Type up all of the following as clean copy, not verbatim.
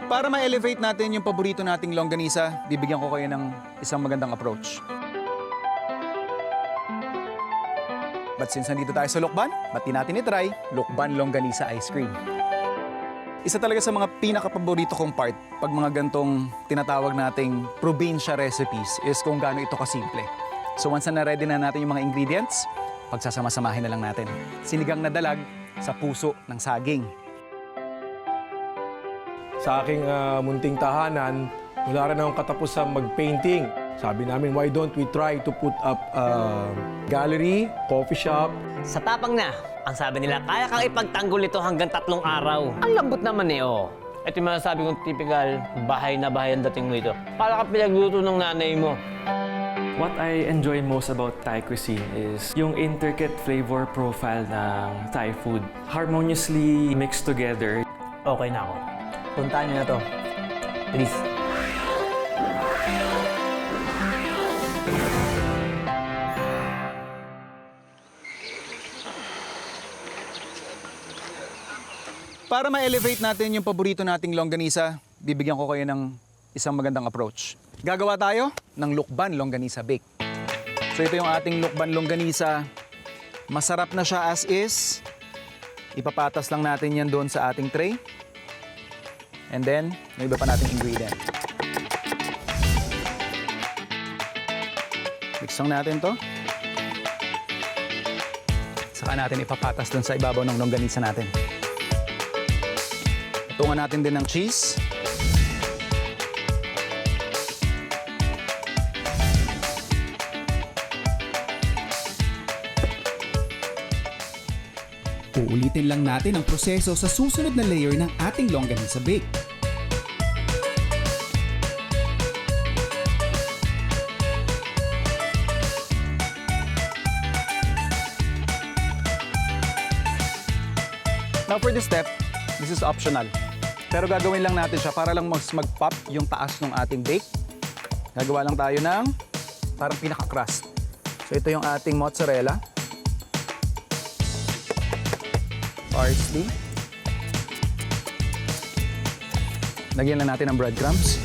Para ma-elevate natin yung paborito nating longganisa, bibigyan ko kayo ng isang magandang approach. But since nandito tayo sa Lokban, ba't di natin itry Lokban Longganisa Ice Cream? Isa talaga sa mga pinaka-paborito kong part pag mga gantong tinatawag nating probinsya recipes is kung gaano ito kasimple. So once na ready na natin yung mga ingredients, pagsasama-samahin na lang natin. Sinigang na dalag sa puso ng saging. Sa aking munting tahanan, wala rin akong katapusang mag-painting. Sabi namin, why don't we try to put up a gallery, coffee shop? Sa tapang na, ang sabi nila, kaya kang ipagtanggol ito hanggang 3 araw. Ang lambot naman eh, oh. Ito yung masasabi kong typical bahay na bahay ang dating mo ito. Para ka pinagluto ng nanay mo. What I enjoy most about Thai cuisine is yung intricate flavor profile ng Thai food. Harmoniously mixed together. Okay na ako. Puntahan niyo na to. Please. Para ma-elevate natin yung paborito nating longganisa, bibigyan ko kayo ng isang magandang approach. Gagawa tayo ng Lokban Longganisa Bake. So ito yung ating Lokban Longganisa. Masarap na siya as is. Ipapatas lang natin yan doon sa ating tray. And then, may iba pa nating ingredient. Mix lang natin to. Saka natin ipapatas doon sa ibabaw ng longganisa natin. Tungan natin din ng cheese. Uulitin lang natin ang proseso sa susunod na layer ng ating longganisa bake. Now for this step, this is optional. Pero gagawin lang natin siya para lang mas mag-pop yung taas ng ating bake. Gagawa lang tayo ng parang pinaka-crust. So ito yung ating mozzarella. Parsley. Lagyan lang natin ng breadcrumbs.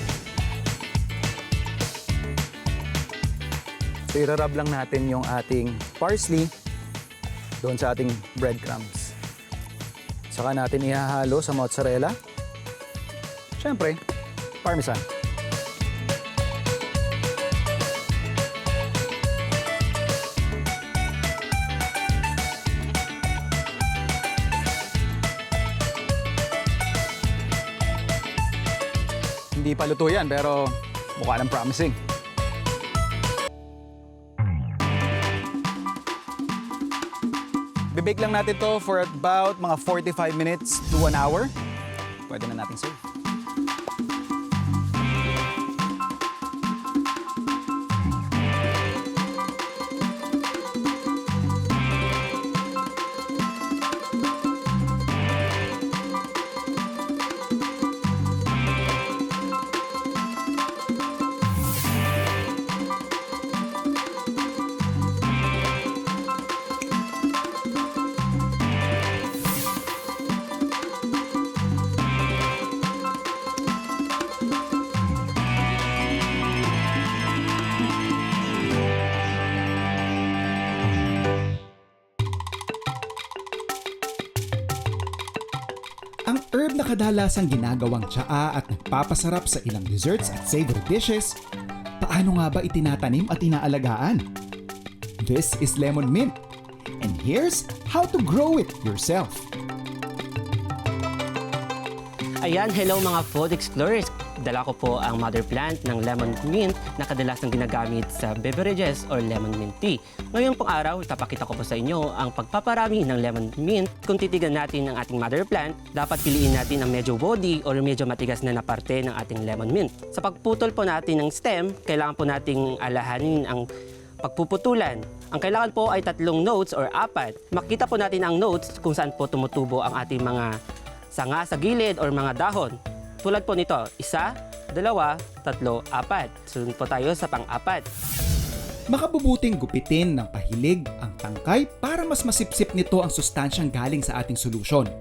So irarab lang natin yung ating parsley doon sa ating breadcrumbs. Saka natin ihahalo sa mozzarella. Siyempre, parmesan. Hindi pa luto yan, pero mukha ng promising. Bibake lang natin to for about mga 45 minutes to 1 hour. Pwede na natin serve. Ang herb na kadalasang ginagawang tsaa at nagpapasarap sa ilang desserts at savory dishes, paano nga ba itinatanim at inaalagaan? This is lemon mint, and here's how to grow it yourself. Ayan, hello mga food explorers. Dala ko po ang mother plant ng lemon mint na kadalasang ginagamit sa beverages or lemon mint tea. Ngayong pong araw, ipapakita ko po sa inyo ang pagpaparami ng lemon mint. Kung titigan natin ang ating mother plant, dapat piliin natin ang medyo body or medyo matigas na parte ng ating lemon mint. Sa pagputol po natin ng stem, kailangan po nating alahanin ang pagpuputulan. Ang kailangan po ay 3 nodes or 4. Makita po natin ang nodes kung saan po tumutubo ang ating mga sanga sa gilid or mga dahon. Tulad po nito, 1, 2, 3, 4. Sunod po tayo sa pang-4. Makabubuting gupitin ng pahilig ang tangkay para mas masipsip nito ang sustansyang galing sa ating solusyon.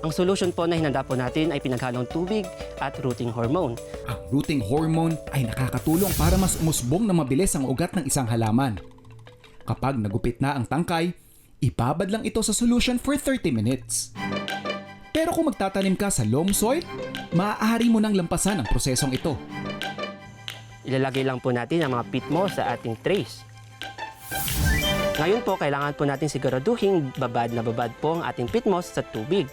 Ang solution po na hinanda po natin ay pinaghalong tubig at rooting hormone. Ang rooting hormone ay nakakatulong para mas umusbong na mabilis ang ugat ng isang halaman. Kapag nagupit na ang tangkay, ibabad lang ito sa solution for 30 minutes. Pero kung magtatanim ka sa loam soil, maaari mo nang lampasan ang prosesong ito. Ilalagay lang po natin ang mga peat moss sa ating trays. Ngayon po, kailangan po natin siguraduhin babad na babad po ang ating peat moss sa tubig.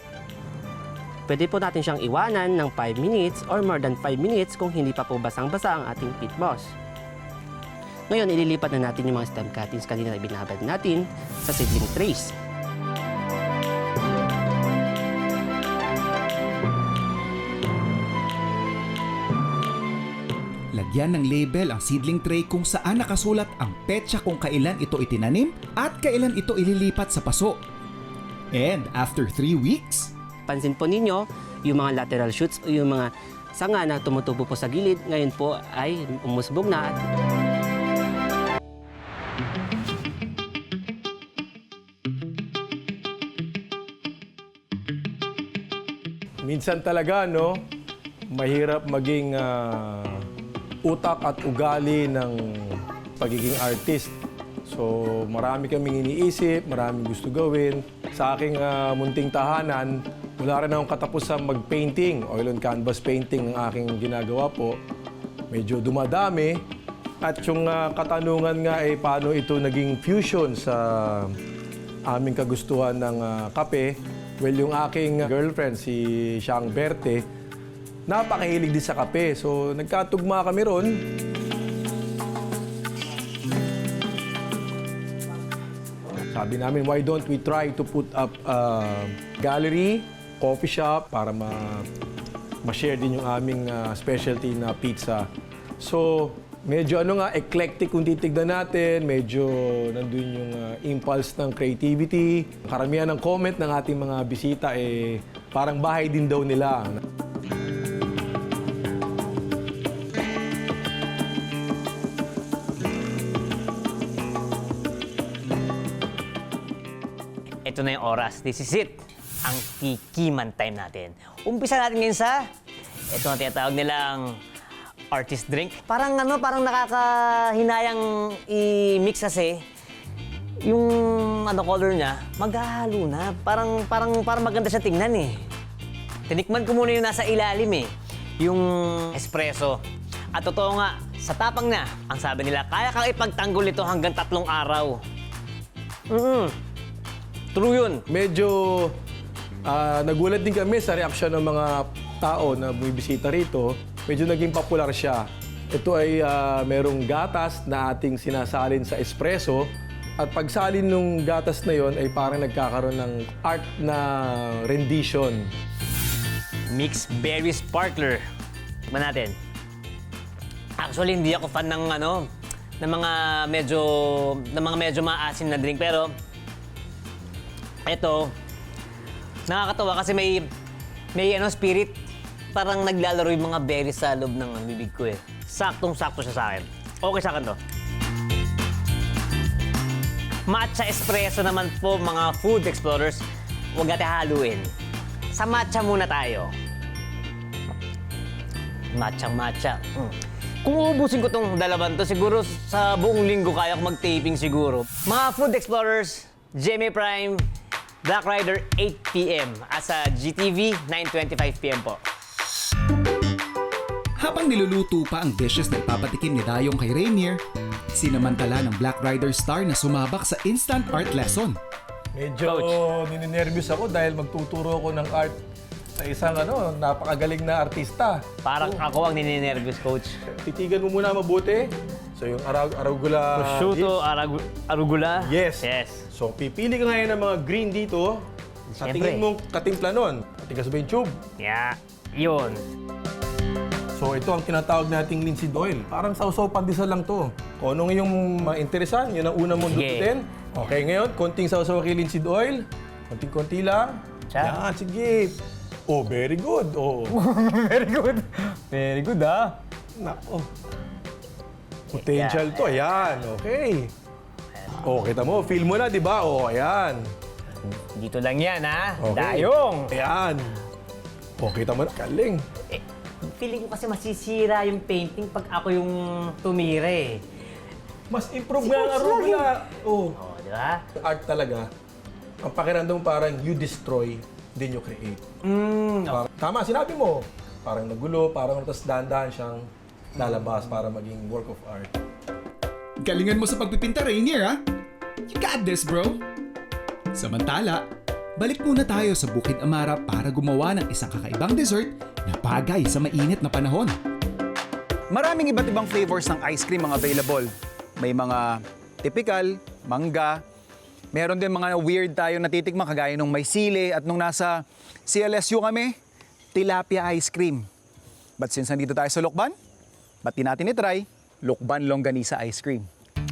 Pwede po natin siyang iwanan ng 5 minutes or more than 5 minutes kung hindi pa po basang-basa ang ating peat moss. Ngayon, ililipat na natin yung mga stem cuttings kanina na binabad natin sa seedling trays. Lagyan ng label ang seedling tray kung saan nakasulat ang petsa kung kailan ito itinanim at kailan ito ililipat sa paso. And after 3 weeks, Pansin po ninyo, yung mga lateral shoots o yung mga sanga na tumutubo po sa gilid, ngayon po ay umusbog na. Minsan talaga, no, mahirap maging utak at ugali ng pagiging artist. So, marami kaming iniisip, maraming gusto gawin. Sa aking munting tahanan, wala rin akong katapusang mag-painting. Oil on canvas painting ang aking ginagawa po. Medyo dumadami. At yung katanungan nga ay paano ito naging fusion sa aming kagustuhan ng kape. Well, yung aking girlfriend, si Siang Berte, napakahilig din sa kape. So, nagkatugma kami ron. Sabi namin, why don't we try to put up a gallery, coffee shop, para ma-share din yung aming specialty na pizza. So, medyo eclectic kung titignan natin. Medyo nandun yung impulse ng creativity. Karamihan ng comment ng ating mga bisita parang bahay din daw nila. Ito na yung oras. This is it. Ang kikiman time natin. Umpisa natin ngayon sa ito na tinatawag nilang artist drink. Parang nakakahinayang i-mix kasi yung color niya, maghahalo na. Parang maganda siya tingnan eh. Tinikman ko muna yung nasa ilalim eh. Yung espresso. At totoo nga, sa tapang na, ang sabi nila, kaya kang ipagtanggol ito hanggang 3 araw. True yun. Medyo nagulat din kami sa reaksyon ng mga tao na bumibisita rito. Medyo naging popular siya. Ito ay merong gatas na ating sinasalin sa espresso. At pagsalin ng gatas na yon ay parang nagkakaroon ng art na rendition. Mixed Berry Sparkler. Tikman natin. Actually, hindi ako fan ng mga medyo maasim na drink, pero ito nakakatawa kasi may spirit. Parang naglalaro yung mga berries sa loob ng bibig ko eh. Saktong-sakto siya sa akin. Okay sa akin to. Matcha espresso naman po, mga food explorers. Huwag natin haluin. Sa matcha muna tayo. Matcha. Kung uubusin ko tong dalawan to, siguro sa buong linggo kaya ko mag-taping siguro. Mga food explorers, GMA Prime, Black Rider, 8 p.m. at sa GTV, 9:25 p.m. po. habang niluluto pa ang dishes na ipapatikim ni Dayong kay Rainier, sinamantala ng Black Rider star na sumabak sa instant art lesson. Medyo nininervyos ako dahil magtuturo ako ng art sa isang napakagaling na artista. Parang ako ang nininervous, Coach. Titigan mo muna mabuti. So yung arugula... Prosciutto, arugula. Yes. Yes. So pipili ka ngayon ng mga green dito. Sa Siyempre. tingin mong katimpla nun. Tingnan sa yung tube. Yeah. Yun. So ito ang tinatawag nating linseed oil. Parang sausaw pandesal lang to. Kung anong yung interesan, yun ang una mong Sige. dututin. Okay, ngayon, konting sausaw kay linseed oil. Konting-konti lang. Siya. Yan, sige. Oh, very good. Oh. Very good. Very good, ah. Nako. Potential to. Ayan, okay. Oh, kita mo, feel mo na, di ba? Oh, ayan. Dito lang yan, ha? Okay. Dayong! Ayan. O, kita mo na, galing. Eh, feeling ko kasi masisira yung painting pag ako yung tumira eh. Mas improve nga ang arugula. Oh. Oo, di ba? Art talaga, ang pakiramdam mo parang you destroy, then you create. Tama, sinabi mo. Parang nagulo, parang tapos dahan-dahan siyang lalabas para maging work of art. Galingan mo sa pagpipinta, Rainier, ha? You got this, bro! Samantala, balik muna tayo sa Bukid Amara para gumawa ng isang kakaibang dessert na bagay sa mainit na panahon. Maraming iba't ibang flavors ng ice cream ang available. May mga typical, mangga. Meron din mga weird tayo natitikman kagaya nung may sili at nung nasa CLSU kami, tilapia ice cream. But since nandito tayo sa Lokban, ba't di natin itry Lokban Longganisa ice cream.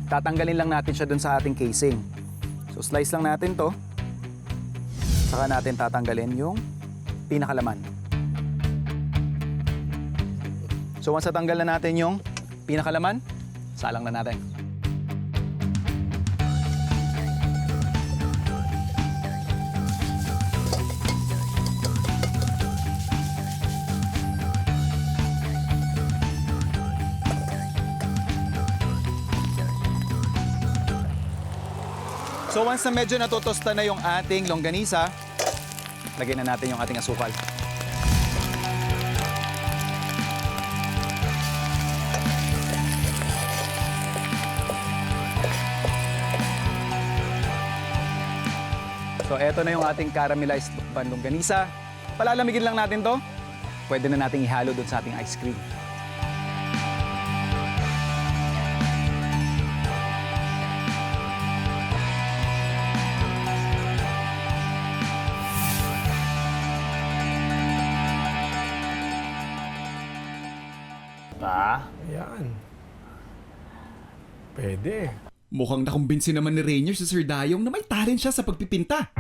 Tatanggalin lang natin siya dun sa ating casing. So slice lang natin to. Saka natin tatanggalin yung pinakalaman. So once natanggal na natin yung pinakalaman, salang na natin. So once na medyo natutosta na yung ating longganisa, lagyan na natin yung ating asukal. So eto na yung ating caramelized Lokban longganisa. Palalamigin lang natin to. Pwede na nating ihalo doon sa ating ice cream. Ba? Ayan. Pwede. Mukhang nakumbinsi naman ni Rainier si Sir Dayong na may talent siya sa pagpipinta.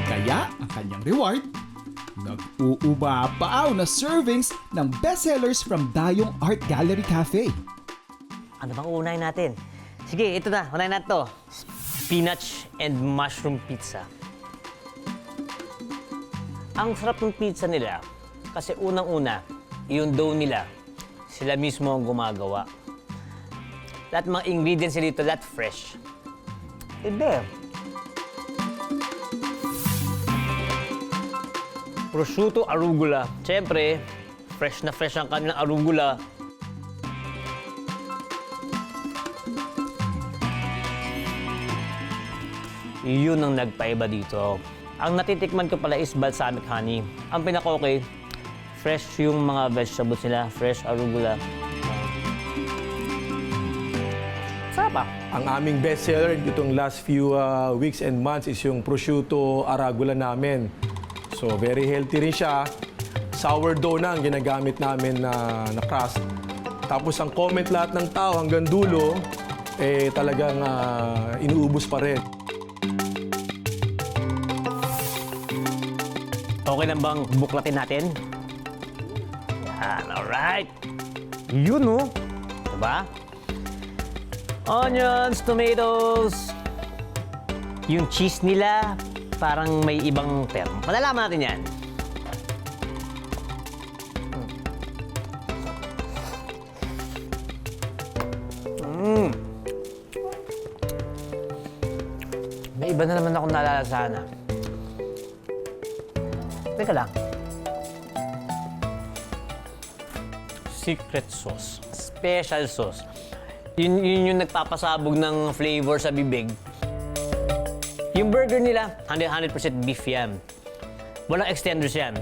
Kaya, ang kanyang reward, nag-uubabaw na servings ng bestsellers from Dayong Art Gallery Cafe. Ano bang unahin natin? Sige, ito na. Unahin natin to. Spinach and mushroom pizza. Ang sarap ng pizza nila kasi unang-una, yung dough nila, sila mismo ang gumagawa. Lahat mga ingredients nila dito, lahat fresh. Ibe. Prosciutto arugula. Siyempre, fresh na fresh ang kanilang arugula. Yun ang nagpaiba dito. Ang natitikman ko pala is balsamic honey. Ang pinaka-okay, fresh yung mga vegetables nila, fresh arugula. Sarap ah. Ang aming bestseller ditong last few weeks and months is yung prosciutto arugula namin. So very healthy rin siya. Sourdough na ang ginagamit namin na crust. Tapos ang comment lahat ng tao hanggang dulo, talagang inuubos pa rin. Okay lang bang buklatin natin? Yan, alright. Yun, no? Diba? Onions, tomatoes. Yung cheese nila, parang may ibang term. Malalaman natin yan. May iba na naman akong nalalasahan ah. Teka lang. Secret sauce. Special sauce. Yun yung nagpapasabog ng flavor sa bibig. Yung burger nila, 100% beef yan. Walang extenders yan.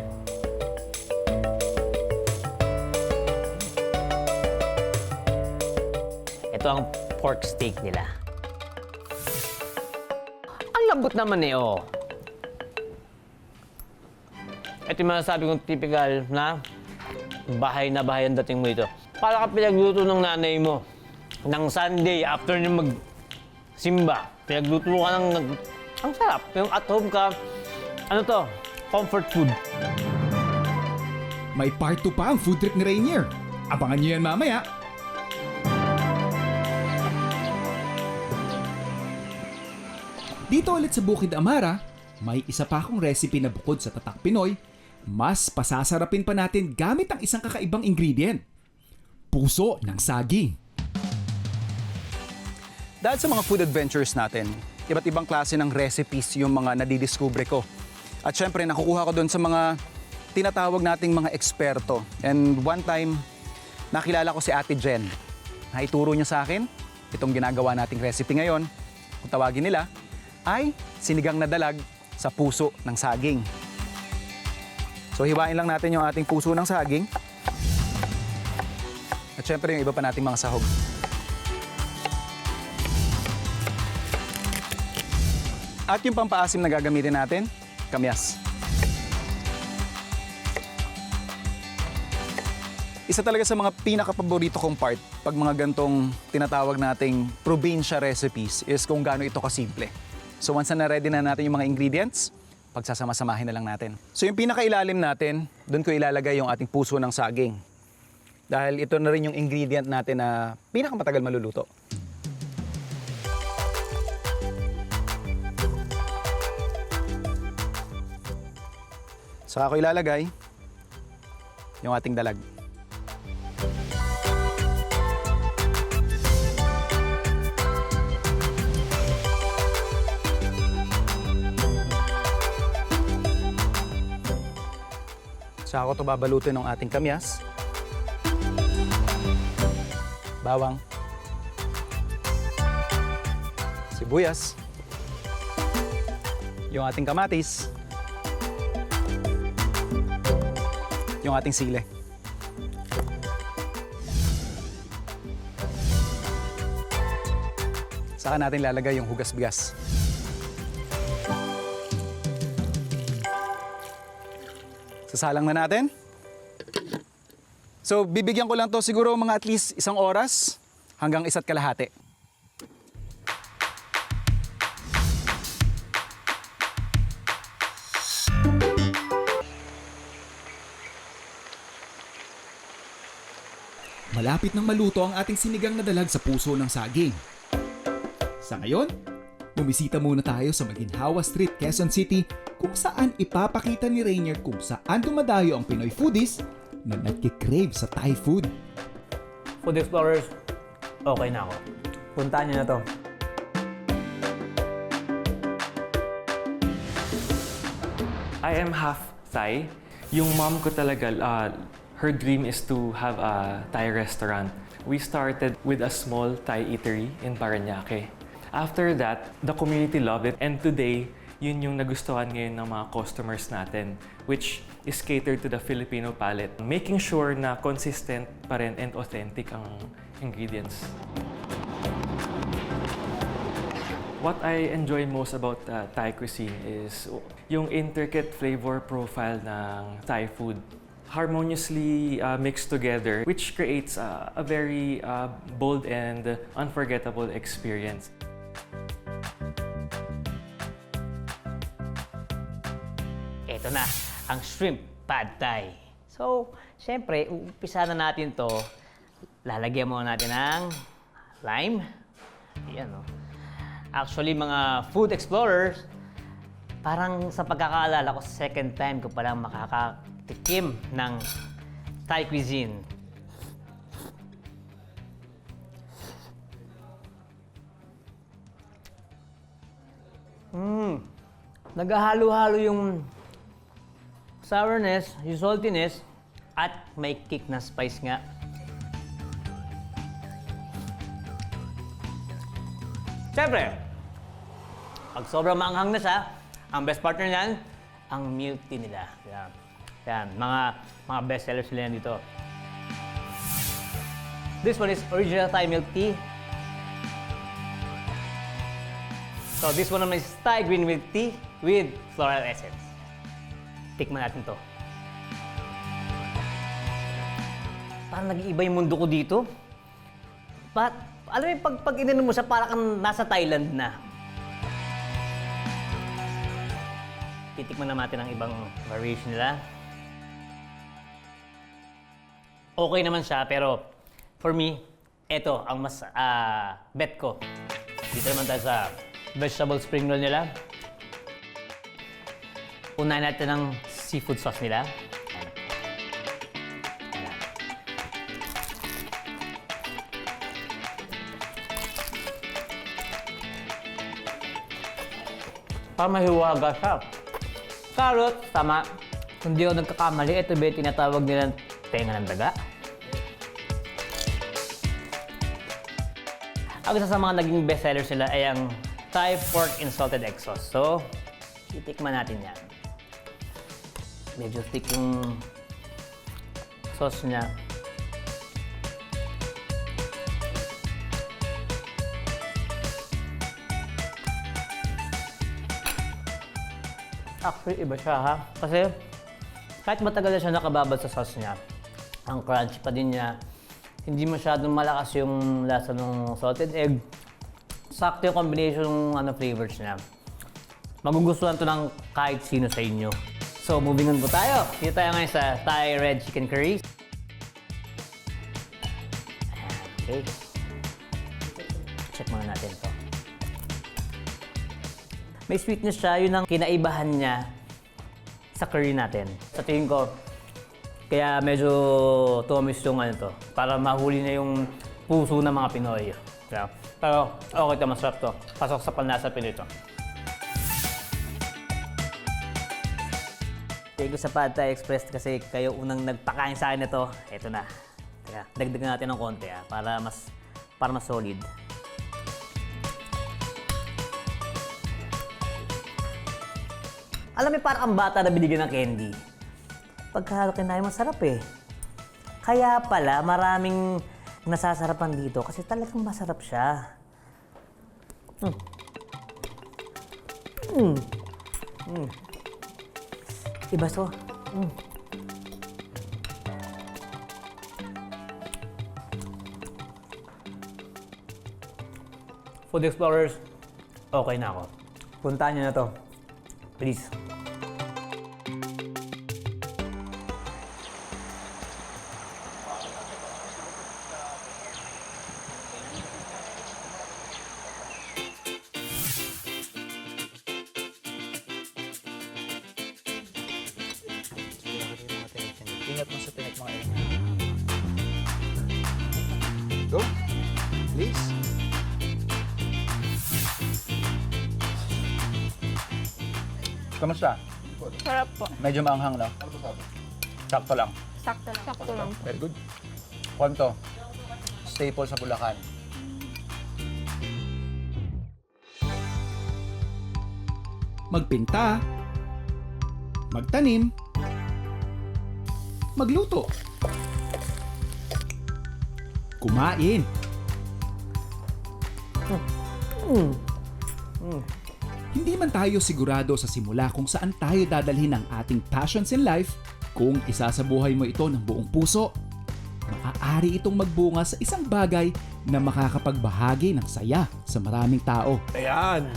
Ito ang pork steak nila. Ang lambot naman eh, oh. Ito yung masasabi kong typical na bahay ang dating mo ito. Para ka pinagluto ng nanay mo ng Sunday after nyo mag-simba. Pinagluto ka ng... Ang sarap. Yung at home ka, ano to? Comfort food. May part 2 pa ang food trip ni Rainier. Abangan niyo yan mamaya. Dito ulit sa Bukid Amara, may isa pa akong recipe na bukod sa tatak Pinoy, mas pasasarapin pa natin gamit ang isang kakaibang ingredient. Puso ng saging. Dahil sa mga food adventures natin, iba't ibang klase ng recipes yung mga nadidiscover ko. At syempre, nakukuha ko doon sa mga tinatawag nating mga eksperto. And one time, nakilala ko si Ate Jen. Naituro niya sa akin itong ginagawa nating recipe ngayon. Kung tawagin nila, ay sinigang na dalag sa puso ng saging. So hiwain lang natin yung ating puso ng saging. At syempre, yung iba pa nating mga sahog. At yung pampaasim na gagamitin natin, kamyas. Isa talaga sa mga pinaka-paborito kong part pag mga gantong tinatawag nating probinsya recipes is kung gaano ito kasimple. So once na ready na natin yung mga ingredients, pagsasama-samahin na lang natin. So yung pinakailalim natin, doon ko ilalagay yung ating puso ng saging. Dahil ito na rin yung ingredient natin na pinakamatagal maluluto. Saka ko ilalagay yung ating dalag. Saka ko ito babalutin ng ating kamyas. Bawang. Sibuyas. Yung ating kamatis. Yung ating sile. Saka natin lalagay yung hugas-bigas. Sasalang na natin. So, bibigyan ko lang to siguro mga at least 1 oras hanggang 1 kalahati. Malapit nang maluto ang ating sinigang na dalag sa puso ng saging. Sa ngayon, bumisita muna tayo sa Maginhawa Street, Quezon City kung saan ipapakita ni Rainier kung saan dumadayo ang Pinoy foodies na nagkikrave sa Thai food. Food explorers, okay na ako. Puntahan niyo na to. I am half Thai. Yung mom ko talaga, her dream is to have a Thai restaurant. We started with a small Thai eatery in Parañaque. After that, the community loved it, and today, yun yung nagustuhan ngayon ng mga customers natin, which is catered to the Filipino palate, making sure na consistent pa rin and authentic ang ingredients. What I enjoy most about Thai cuisine is yung intricate flavor profile ng Thai food. Harmoniously mixed together, which creates a very bold and unforgettable experience. Ito na, ang shrimp pad thai. So, syempre, umpisa na natin to. Lalagyan muna natin ng lime. Ayan, no? Actually, mga food explorers, parang sa pagkakaalala ko, second time ko palang makakatikim ng Thai cuisine. Naghahalo-halo yung sourness, yung saltiness, at may kick na spice nga. Siyempre, pag sobrang maanghang na siya, ang best partner niyan, ang milk tea nila. Yan. Yan, mga best sellers nila yan dito. This one is original Thai milk tea. So this one naman is Thai green milk tea with floral essence. Tikman natin to. Parang nag-iiba yung mundo ko dito. Alam mo, pag ininom mo siya, parang kang nasa Thailand na. Titikman na natin ang ibang variation nila. Okay naman siya, pero for me, ito ang mas bet ko. Dito naman tayo sa vegetable spring roll nila. Unahin natin ang seafood sauce nila. Para mahiwaga siya. Carrot, tama. Kung di ako nagkakamali, ito ba yung tinatawag nilang tenga ng daga? Ang isa sa mga naging bestsellers nila ay ang Thai pork and salted egg sauce. So, titikman natin yan. Medyo thick yung sauce niya. Actually, iba siya ha. Kasi kahit matagal na siya nakababad sa sauce niya, ang crunchy pa din niya. Hindi masyadong malakas yung lasa ng salted egg. Sakto yung combination ng flavors niya. Magugustuhan to ng kahit sino sa inyo. So, moving on po tayo. Dito tayo ngayon sa Thai red chicken curry. Okay. Check muna natin to. May sweetness siya, yun ang kinaibahan niya sa curry natin. Sa tingin ko, kaya medyo tumis yung para mahuli na yung puso ng mga Pinoy. Kaya, pero okay ito, masarap to. Pasok sa panlasa Pinoy to. Thank you sa Pad Thai Express kasi kayo unang nagpakain sa akin ito. Ito na. Teka, dagdagan natin ng konti para mas solid. Alam mo, parang ang bata na binigyan ng candy. Pagka kinain, masarap eh. Kaya pala, maraming nasasarapan dito kasi talagang masarap siya. Iba to. Food Explorers, okay na ako. Puntahan niyo na to. Please. Ingat mo sa tinik mga ito. Go. Please. Kamusta? Sarap po. Medyo maanghang lang. Sakto lang. Sakto lang. Sakto lang. Very good. Kwanto? Staple sa Bulacan. Magpinta, magtanim, magluto, kumain. Hindi man tayo sigurado sa simula kung saan tayo dadalhin ang ating passions in life, kung isasabuhay mo ito ng buong puso, maaari itong magbunga sa isang bagay na makakapagbahagi ng saya sa maraming tao. Ayan.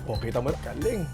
O, kita mo, galing.